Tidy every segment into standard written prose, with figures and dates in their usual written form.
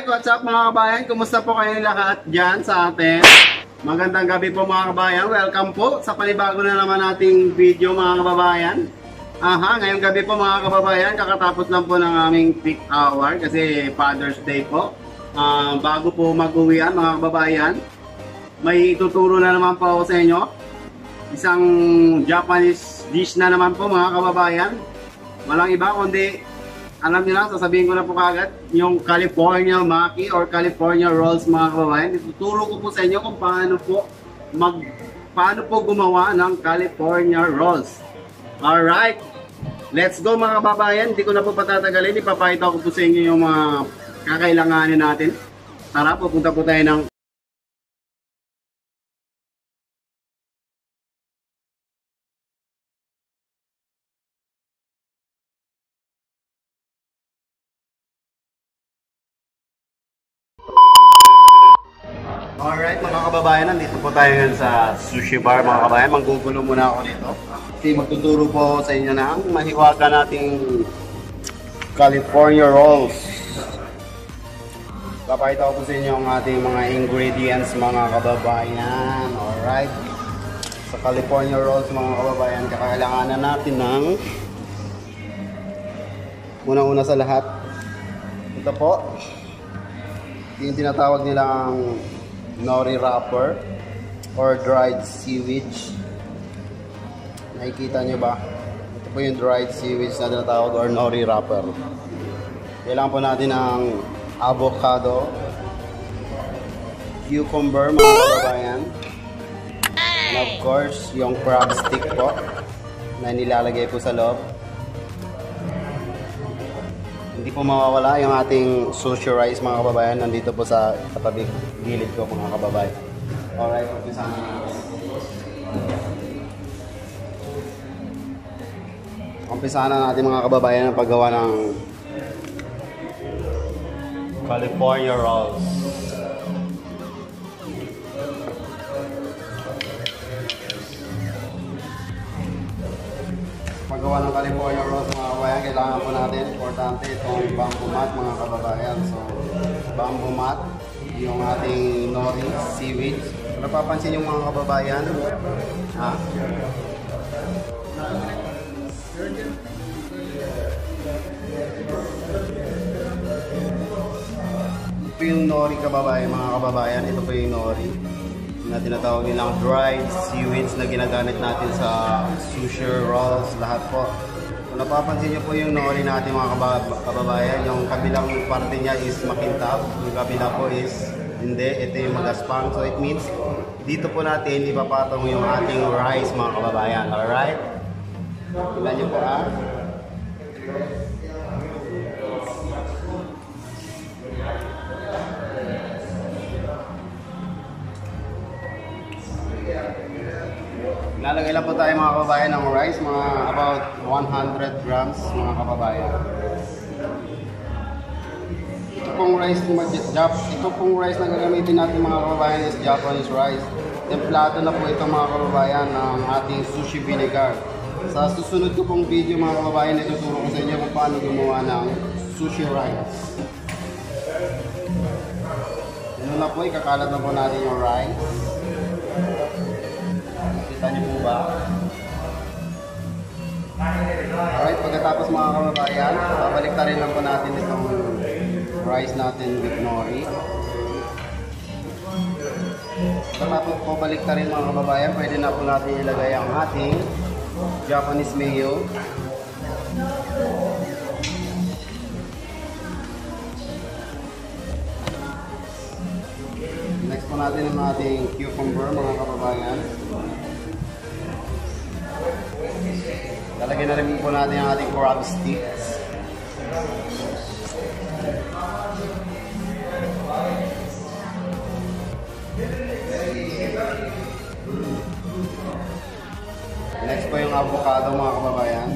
what's up mga kabayan? Kumusta po kayong lahat dyan sa atin? Magandang gabi po mga kabayan. Welcome po sa panibago na naman nating video mga kababayan. Ngayong gabi po mga kababayan, kakatapos lang po ng aming peak hour kasi Father's Day po. Bago po mag-uwian mga kababayan, may ituturo na naman po ako sa inyo. Isang Japanese dish na naman po mga kababayan. Walang iba kundi, alam niyo lang, sasabihin ko na po kagad, yung California Maki or California Rolls mga kababayan. Ituturo ko po sa inyo kung paano po gumawa ng California Rolls. Alright, let's go mga kababayan. Hindi ko na po patatagalin, ipapakita ko po sa inyo yung mga kakailanganin natin. Tara, pupunta po tayo ng Alright mga kababayan, nandito po tayo ngayon sa sushi bar mga kababayan. Manggugulo muna ako dito. Kasi magtuturo po sa inyo ng mahiwaga nating California Rolls. Papakita ko po sa inyo ang ating mga ingredients mga kababayan. Alright. Sa California Rolls mga kababayan, kakailanganan natin ng una-una sa lahat. Ito po. Yung tinatawag nilang nori wrapper or dried seaweed. Nakikita nyo ba? Ito po yung dried seaweed na tinatawag or nori wrapper. Kailangan po natin ng avocado, cucumber mga kababayan, and of course yung crab stick po na nilalagay po sa loob. Hindi po mawawala yung ating sushi rice mga kababayan. Nandito po sa tabi gilid ko mga kababayan. Alright, umpisa na. Umpisa na natin mga kababayan ang paggawa ng California Rolls. Paggawa ng California Rolls mga kababayan, kailangan po natin, importante itong bamboo mat mga kababayan. So, bamboo mat, yung ating nori, seaweed. Kung napapansin yung mga kababayan, ito yung nori kababayan, mga kababayan. Ito po yung nori na tinatawag nilang dried seaweeds na ginagamit natin sa sushi rolls, lahat po. Kung napapansin nyo po yung nori natin mga kababayan, yung kabilang parte niya is makintab, yung kabila po is hindi, ito yung magaspang. So it means dito po natin ipapatong yung ating rice mga kababayan. Alright? Tignan nyo po Lalagay lang po tayo mga kababayan ng rice, mga about 100 grams mga kababayan. Ito pong rice na gagamitin natin mga kababayan is Japanese rice. Templado na po ito mga kababayan ng ating sushi vinegar. Sa susunod ko pong video mga kababayan, ituturo ko sa inyo kung paano gumawa ng sushi rice. Ano na po, ikakalat na po natin yung rice. Kita niyo po ba? Alright, pagkatapos mga kababayan, babalik na rin lang po natin itong rice natin with nori. Pagkatapos po balik na rin mga kababayan, pwede na po natin ilagay ang ating Japanese mayo. Next po natin ang ating cucumber mga kababayan. Lalagyan na rin po natin ang ating crab sticks. Next po yung avocado mga kababayan.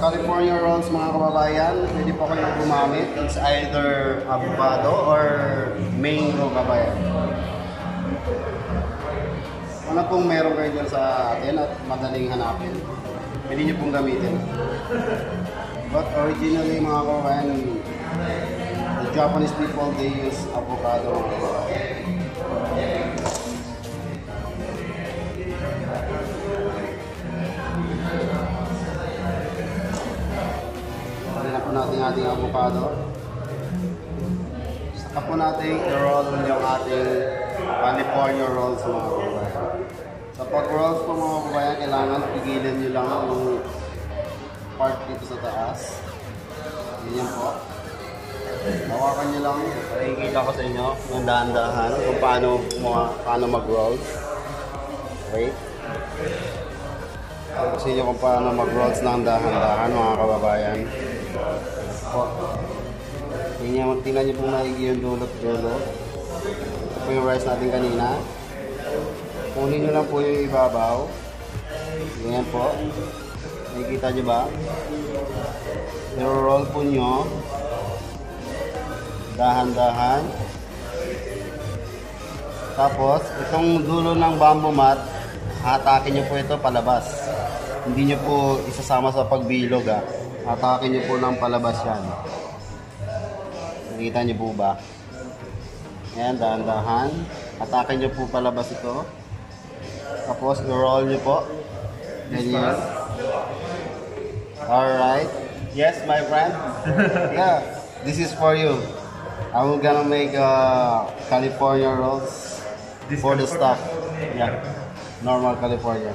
California rolls mga kababayan, pwede po kayong gumamit. It's either avocado or mango kabayan. Ano pong meron kayo dyan sa atin at madaling hanapin, pwede nyo pong gamitin. But originally mga kababayan, the Japanese people, they use avocado mga kababayan. Natin ating avocado. Saka po natin i-roll yung ating California rolls mga kababayan. Sa pag-rolls po mga kababayan, kailangan pigilan nyo lang ang part dito sa taas. Ganyan po. Hawakan nyo lang. Pakikita ko sa inyo ng dahan-dahan kung paano mag-rolls. Okay? Kasi nyo kung paano mag-rolls ng dahan-dahan mga kababayan. Tingnan nyo pong maigi yung dulot-dulot. Ito po yung rice natin kanina. Kunin nyo lang po yung ibabaw. Ganyan po. Nakikita nyo ba? I-roll po nyo. Dahan-dahan. Tapos, itong dulo ng bamboo mat, hatakin nyo po ito palabas. Hindi nyo po isasama sa pagbilog ha. Hatakin nyo po ng palabas yan. Nakita nyo po ba? Ayan, dahan-dahan. Hatakin nyo po palabas ito. Tapos, i-roll nyo po. Ganyan. Alright. Yes, my friend? Yeah, this is for you. I'm gonna make California rolls for the staff. Yeah, normal California.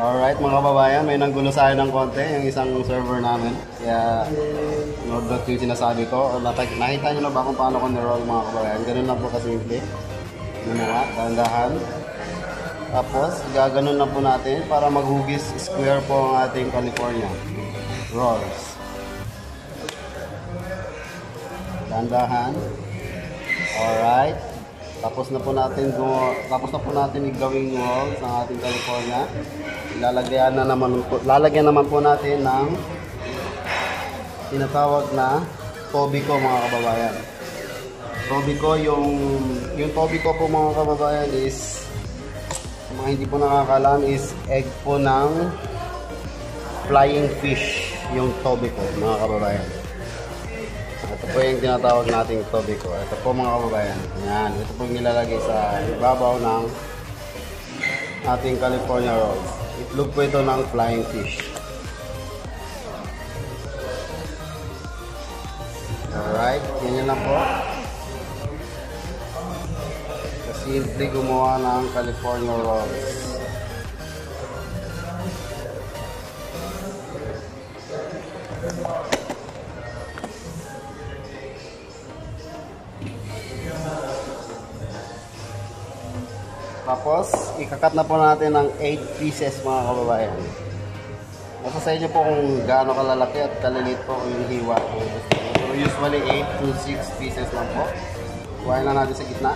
Alright mga kababayan, may nanggulo sa akin ng konti yung isang server namin. Kaya note yung sinasabi ko. Nakita nyo na ba kung paano ko niroll mga kababayan? Ganun lang po kasimple. Gumawa, dahan-dahan. Tapos gaganon na po natin para maghugis square po ang ating California rolls. Dahan-dahan. Alright. Tapos na po natin igawing rolls ng ating California. Lalagyan naman po natin ng tinatawag na tobiko mga kababayan. Tobiko, yung tobiko po mga kababayan is, mga hindi po nakakalam, is egg po ng flying fish, yung tobiko mga kababayan. Ito po yung tinatawag nating tobiko. Ito po mga kababayan. Yan. Ito po yung nilalagay sa ibabaw ng ating California rolls. Itlog po ito ng flying fish. Alright. Ganyan lang po. Simple gumawa ng California rolls. Tapos, ikakat na po natin ng 8 pieces mga kababayan. Nasa sa inyo po kung gaano kalalaki at kaliliit po yung hiwa. So, usually 8 to 6 pieces lang po. Kuhain na natin sa gitna.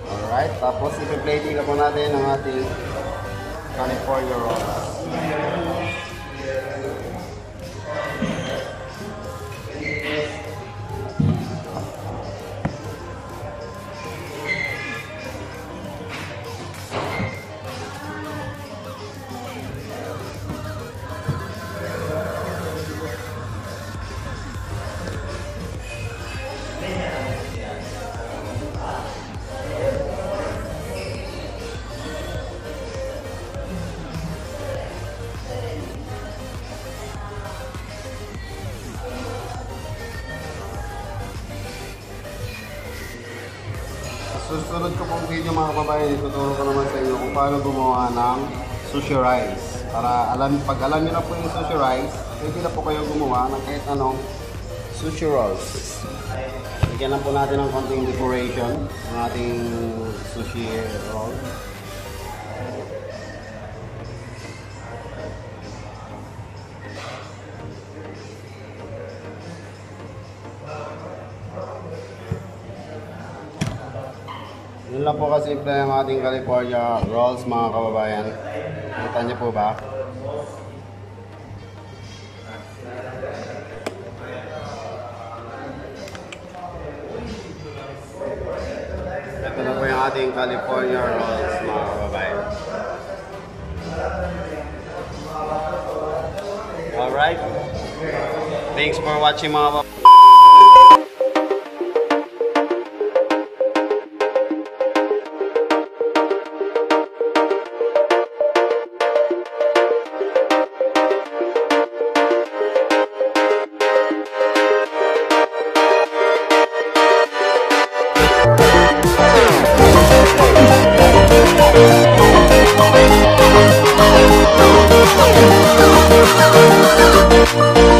Alright, tapos ipi-plating na po natin ang ating California rolls. Susunod ko pong video mga kababayan, ituturo ko naman sa inyo kung paano gumawa ng sushi rice. Para pag alam nyo na po yung sushi rice, pwede na po kayo gumawa ng kahit anong sushi rolls. Bigyan lang po natin ng konting decoration ng ating sushi roll. Yun lang po kasi yung ating California rolls mga kababayan. Kita niyo po ba? Ito na po yung ating California rolls mga kababayan. Alright. Thanks for watching mga kababayan. We'll be right back.